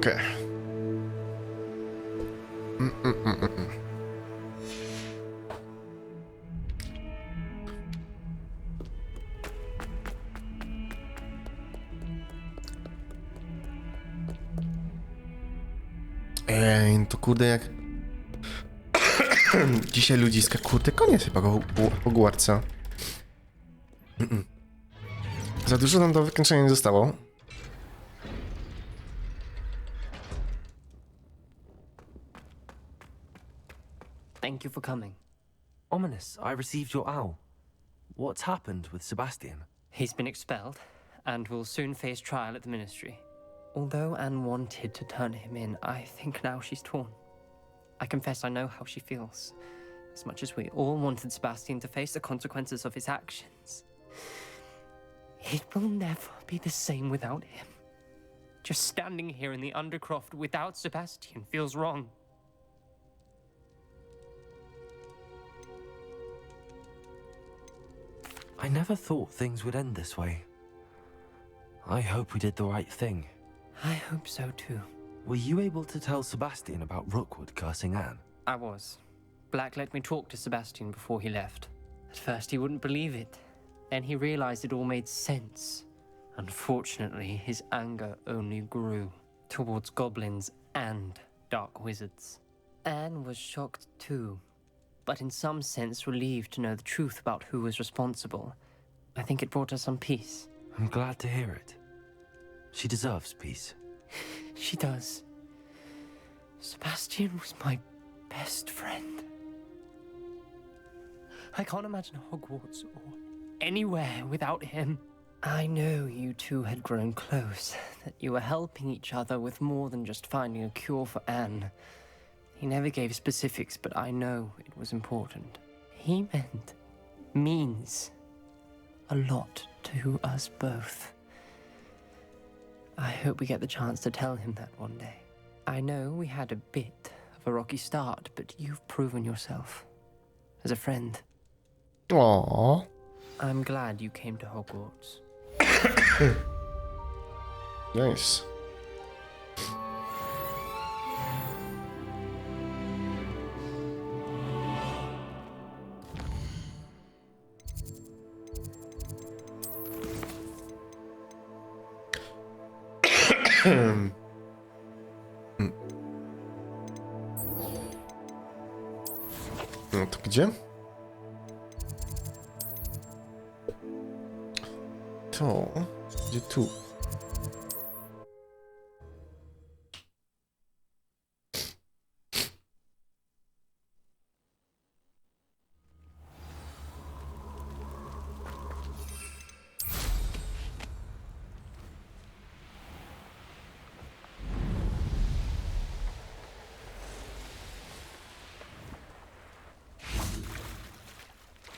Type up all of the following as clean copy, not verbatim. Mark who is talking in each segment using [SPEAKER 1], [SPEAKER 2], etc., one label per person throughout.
[SPEAKER 1] Okay. To kurde jak... Dzisiaj ludziska, kurde, koniec chyba Hogwartsa. Za dużo nam do wykończenia nie zostało.
[SPEAKER 2] Thank you for coming.
[SPEAKER 3] Ominous, I received your owl. What's happened with Sebastian?
[SPEAKER 2] He's been expelled and will soon face trial at the ministry. Although Anne wanted to turn him in, I think now she's torn. I confess I know how she feels. As much as we all wanted Sebastian to face the consequences of his actions. It will never be the same without him. Just standing here in the Undercroft without Sebastian feels wrong.
[SPEAKER 3] I never thought things would end this way. I hope we did the right thing.
[SPEAKER 2] I hope so too.
[SPEAKER 3] Were you able to tell Sebastian about Rookwood cursing Anne?
[SPEAKER 2] I was. Black let me talk to Sebastian before he left. At first he wouldn't believe it. Then he realized it all made sense. Unfortunately, his anger only grew towards goblins and dark wizards. Anne was shocked too, but in some sense relieved to know the truth about who was responsible. I think it brought her some peace.
[SPEAKER 3] I'm glad to hear it. She deserves peace.
[SPEAKER 2] She does. Sebastian was my best friend. I can't imagine Hogwarts or anywhere without him. I know you two had grown close, that you were helping each other with more than just finding a cure for Anne. He never gave specifics, but I know it was important. He means a lot to us both. I hope we get the chance to tell him that one day. I know we had a bit of a rocky start, but you've proven yourself as a friend.
[SPEAKER 1] Aww.
[SPEAKER 2] I'm glad you came to Hogwarts.
[SPEAKER 1] Nice. No to gdzie? To... Gdzie tu?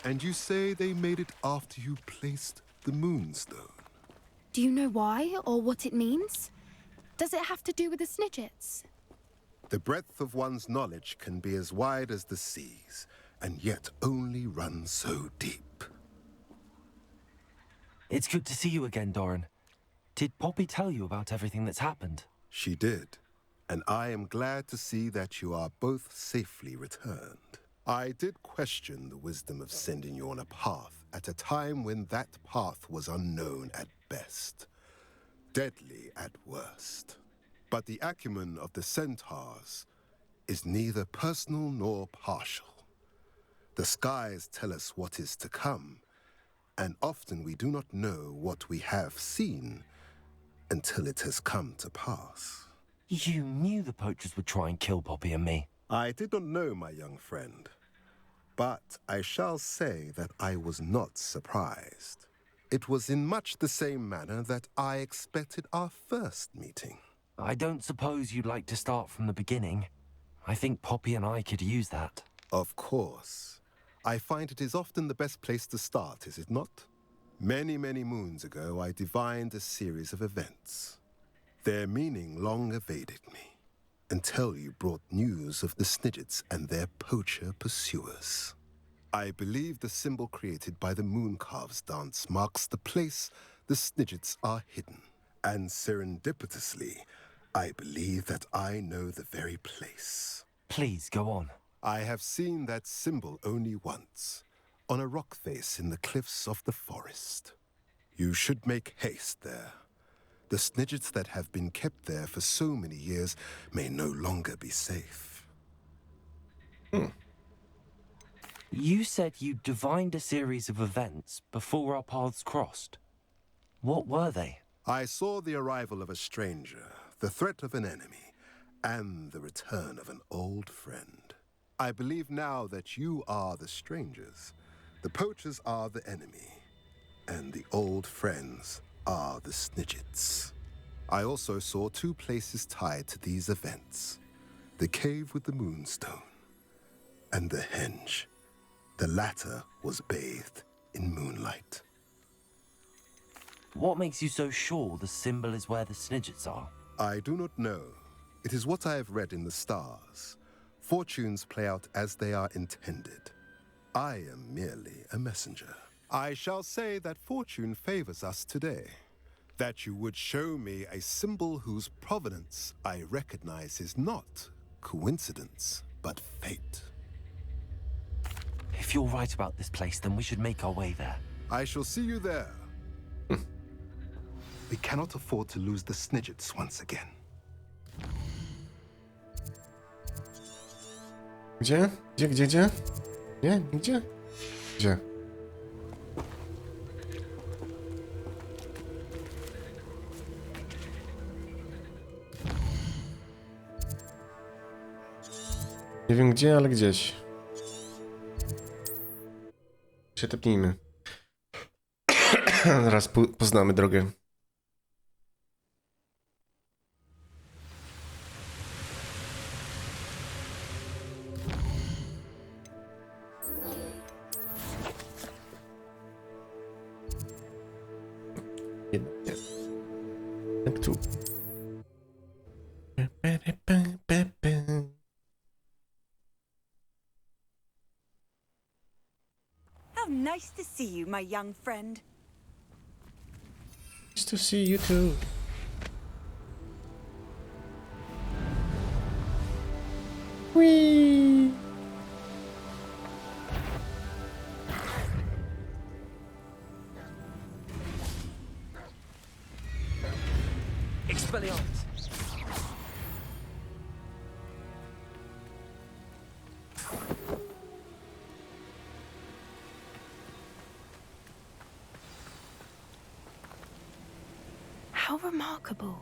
[SPEAKER 4] And you say they made it after you placed the moonstone?
[SPEAKER 5] Do you know why or what it means? Does it have to do with the Snidgets?
[SPEAKER 4] The breadth of one's knowledge can be as wide as the seas, and yet only run so deep.
[SPEAKER 3] It's good to see you again, Doran. Did Poppy tell you about everything that's happened?
[SPEAKER 4] She did, and I am glad to see that you are both safely returned. I did question the wisdom of sending you on a path at a time when that path was unknown at best, deadly at worst. But the acumen of the centaurs is neither personal nor partial. The skies tell us what is to come, and often we do not know what we have seen until it has come to pass.
[SPEAKER 3] You knew the poachers would try and kill Poppy and me.
[SPEAKER 4] I did not know, my young friend, but I shall say that I was not surprised. It was in much the same manner that I expected our first meeting.
[SPEAKER 3] I don't suppose you'd like to start from the beginning. I think Poppy and I could use that.
[SPEAKER 4] Of course. I find it is often the best place to start, is it not? Many, many moons ago, I divined a series of events. Their meaning long evaded me, until you brought news of the Snidgets and their poacher pursuers. I believe the symbol created by the Mooncalves dance marks the place the Snidgets are hidden. And serendipitously, I believe that I know the very place.
[SPEAKER 3] Please, go on.
[SPEAKER 4] I have seen that symbol only once, on a rock face in the cliffs of the forest. You should make haste there. The snidgets that have been kept there for so many years may no longer be safe.
[SPEAKER 3] You said you divined a series of events before our paths crossed. What were they?
[SPEAKER 4] I saw the arrival of a stranger, the threat of an enemy, and the return of an old friend. I believe now that you are the strangers, the poachers are the enemy, and the old friends are the snidgets. I also saw two places tied to these events: the cave with the moonstone and the henge. The latter was bathed in moonlight.
[SPEAKER 3] What makes you so sure the symbol is where the snidgets are?
[SPEAKER 4] I do not know. It is what I have read in the stars. Fortunes play out as they are intended. I am merely a messenger. I shall say that fortune favors us today. That you would show me a symbol whose provenance I recognize is not coincidence, but fate.
[SPEAKER 3] If you're right about this place, then we should make our way there.
[SPEAKER 4] I shall see you there. We cannot afford to lose the snidgets once again.
[SPEAKER 1] Gdzie? Gdzie? Nie? Gdzie? Gdzie? Nie wiem gdzie, ale gdzieś. Się tepnijmy. Zaraz poznamy drogę. Jednak. Jak tu.
[SPEAKER 6] How nice to see you, my young friend.
[SPEAKER 1] Nice to see you too. Whee!
[SPEAKER 3] Expelliarmus!
[SPEAKER 5] How remarkable.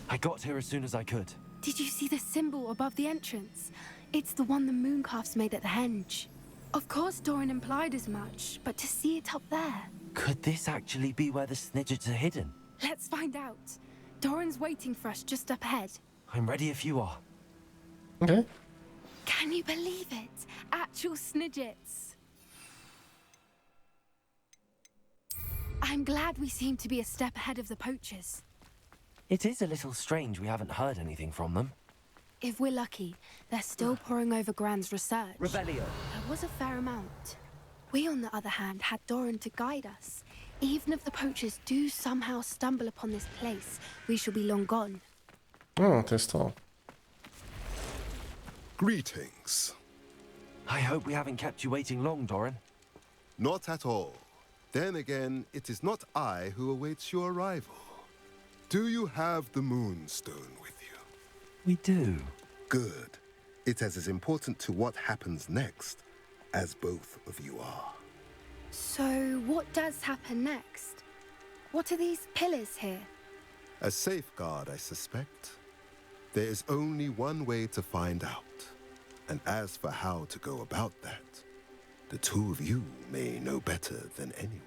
[SPEAKER 3] I got here as soon as I could.
[SPEAKER 5] Did you see the symbol above the entrance? It's the one the mooncalfs made at the henge. Of course Doran implied as much, but to see it up there...
[SPEAKER 3] Could this actually be where the snidgets are hidden?
[SPEAKER 5] Let's find out. Doran's waiting for us just up ahead.
[SPEAKER 3] I'm ready if you are.
[SPEAKER 1] Okay.
[SPEAKER 5] Can you believe it? Actual snidgets. I'm glad we seem to be a step ahead of the poachers.
[SPEAKER 3] It is a little strange we haven't heard anything from them.
[SPEAKER 5] If we're lucky, they're still poring over Gran's research.
[SPEAKER 3] Rebellion.
[SPEAKER 5] There was a fair amount. We, on the other hand, had Doran to guide us. Even if the poachers do somehow stumble upon this place, we shall be long gone.
[SPEAKER 1] O, to jest to.
[SPEAKER 4] Greetings.
[SPEAKER 3] I hope we haven't kept you waiting long, Doran.
[SPEAKER 4] Not at all. Then again, it is not I who awaits your arrival. Do you have the moonstone with you?
[SPEAKER 3] We do.
[SPEAKER 4] Good. It is as important to what happens next as both of you are.
[SPEAKER 5] So, what does happen next? What are these pillars here?
[SPEAKER 4] A safeguard, I suspect. There is only one way to find out. And as for how to go about that, the two of you may know better than anyone.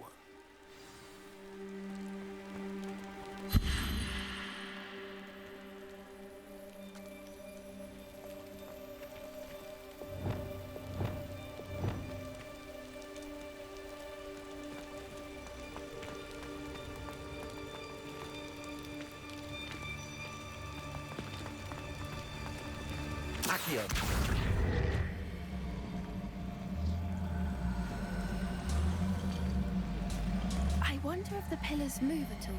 [SPEAKER 3] Accio.
[SPEAKER 5] wonder if the pillars move at all.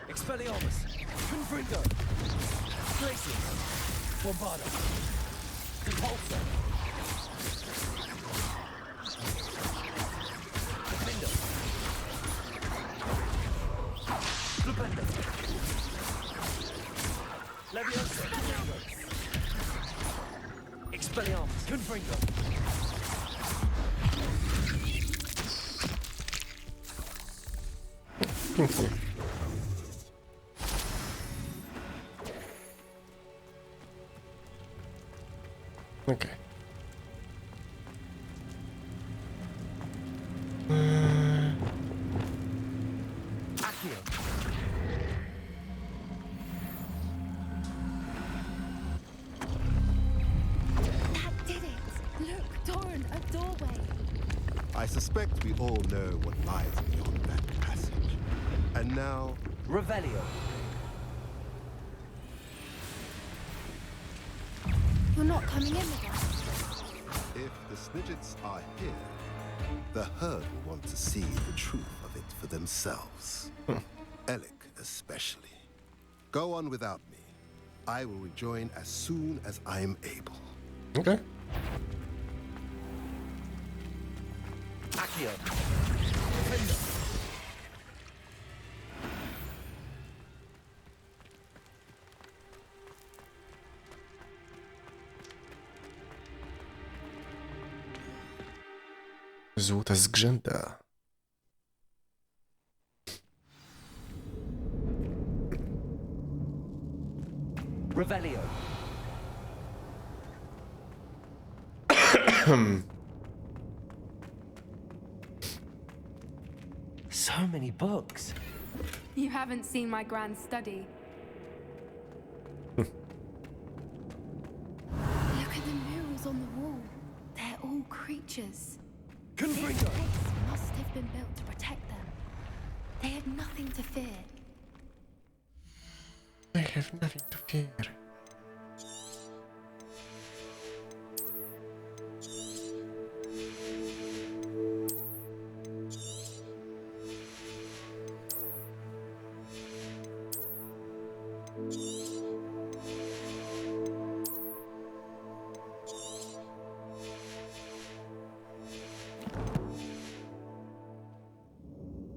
[SPEAKER 3] Expelliarmus, Confringo, Glacius, Bombarda, Repulsor, Defender, Flipendo, Leviosa, Expelliarmus, Confringo.
[SPEAKER 1] Okay.
[SPEAKER 3] Accio.
[SPEAKER 5] That did it! Look, Doran, a doorway.
[SPEAKER 4] I suspect we all know what lies beyond that passage. And now,
[SPEAKER 3] Revelio.
[SPEAKER 5] You're not coming in with us.
[SPEAKER 4] if the Snidgets are here, the herd will want to see the truth of it for themselves. Alec especially. Go on without me. I will rejoin as soon as I am able.
[SPEAKER 1] Okay.
[SPEAKER 3] Accio.
[SPEAKER 1] Złota zgrzęta.
[SPEAKER 3] Revelio. So many books.
[SPEAKER 5] You haven't seen my grand study. Look at the murals on the wall. They're all creatures. This
[SPEAKER 3] Confringo.
[SPEAKER 5] place must have been built to protect them. They had nothing to fear.
[SPEAKER 1] I have nothing to fear.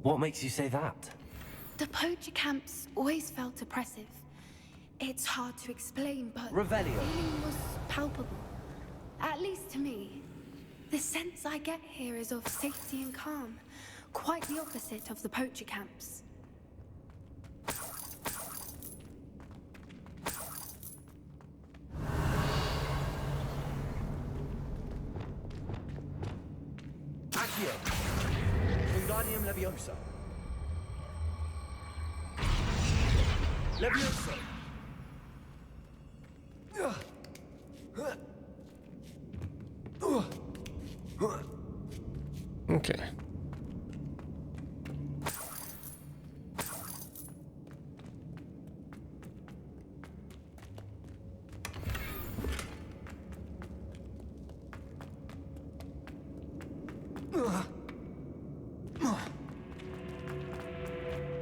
[SPEAKER 3] What makes you say that?
[SPEAKER 5] The poacher camps always felt oppressive. It's hard to explain, but the
[SPEAKER 3] Revelio.
[SPEAKER 5] feeling was palpable. At least to me. The sense I get here is of safety and calm. Quite the opposite of the poacher camps.
[SPEAKER 3] Accio. Wingardium Leviosa. Leviosa.
[SPEAKER 1] Okay.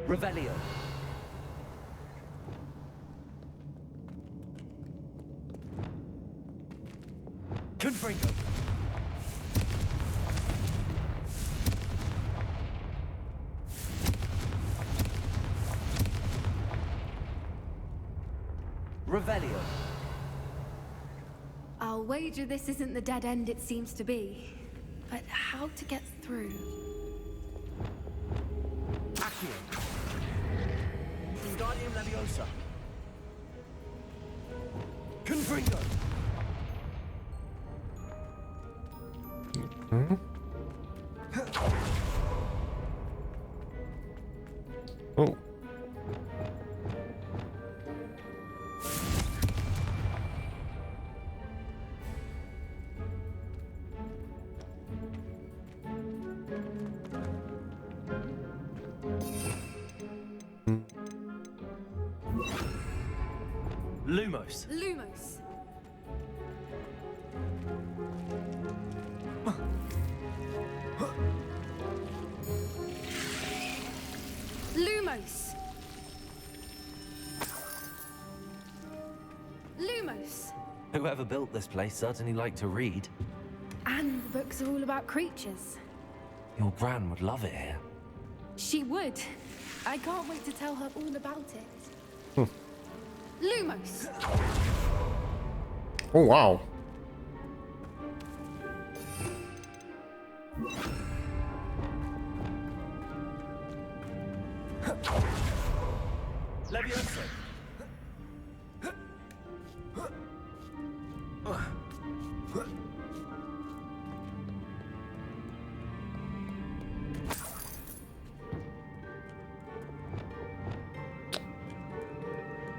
[SPEAKER 3] Revelio. Confringo. Revelio.
[SPEAKER 5] I'll wager this isn't the dead end it seems to be. But how to get through?
[SPEAKER 3] Accio. Wingardium Leviosa. Confringo.
[SPEAKER 1] Oh.
[SPEAKER 3] Lumos.
[SPEAKER 5] Lumos. Lumos. Lumos.
[SPEAKER 3] Whoever built this place certainly liked to read.
[SPEAKER 5] And the books are all about creatures.
[SPEAKER 3] Your gran would love it here.
[SPEAKER 5] She would. I can't wait to tell her all about it. Lumos.
[SPEAKER 1] Oh, wow.
[SPEAKER 3] Leviosa.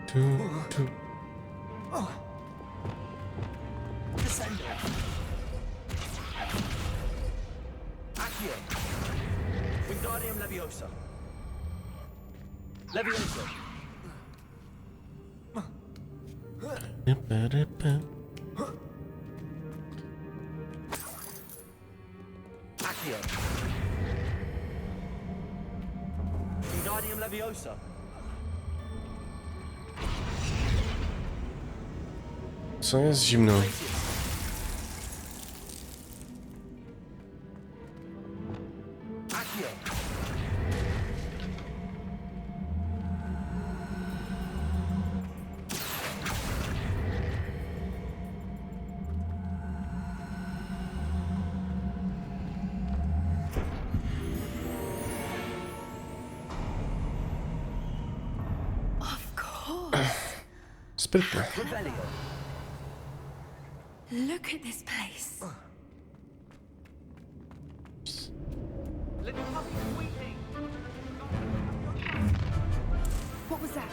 [SPEAKER 1] Two.
[SPEAKER 3] Descendo. Accio. Wingardium Leviosa. Leviosa. Accio. Wingardium Leviosa.
[SPEAKER 1] Co jest zimno?
[SPEAKER 3] Accio.
[SPEAKER 5] Of course.
[SPEAKER 1] Sprytne.
[SPEAKER 3] Rebellion.
[SPEAKER 5] Look at this place. What was that?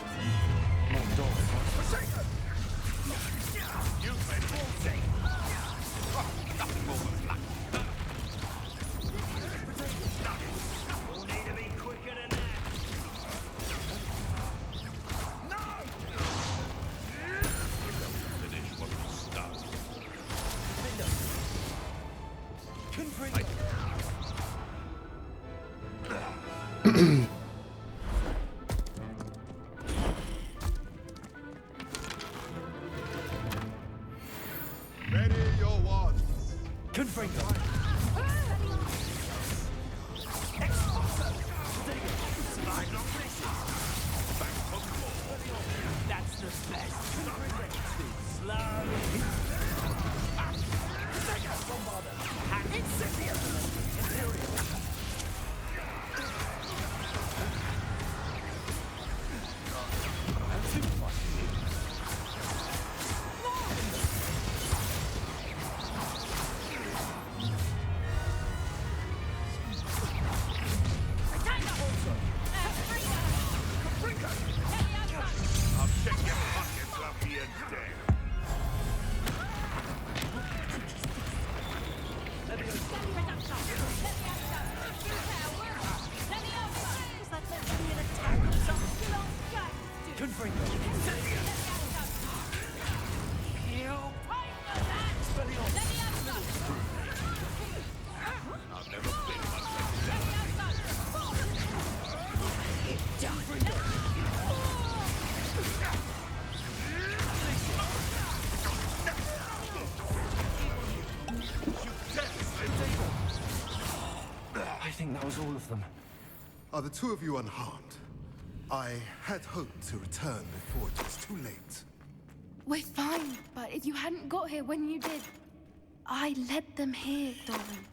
[SPEAKER 4] Ready your wands.
[SPEAKER 3] Confringo. That's the best. Slowly.
[SPEAKER 4] I'll check your pockets after you're dead. I've never been much
[SPEAKER 3] I think that was all of them.
[SPEAKER 4] Are the two of you unharmed? I had hoped to return before it was too late.
[SPEAKER 5] We're fine, but if you hadn't got here when you did, I led them here, Doran.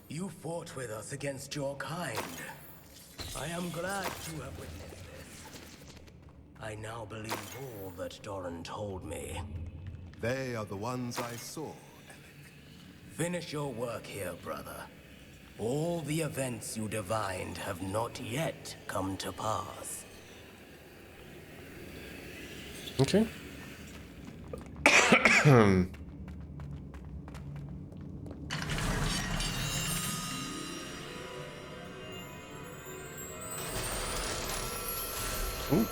[SPEAKER 7] You fought with us against your kind. I am glad to have witnessed this. I now believe all that Doran told me.
[SPEAKER 4] They are the ones I saw, Alec.
[SPEAKER 7] Finish your work here, brother. All the events you divined have not yet come to pass.
[SPEAKER 1] Okay. Ooh.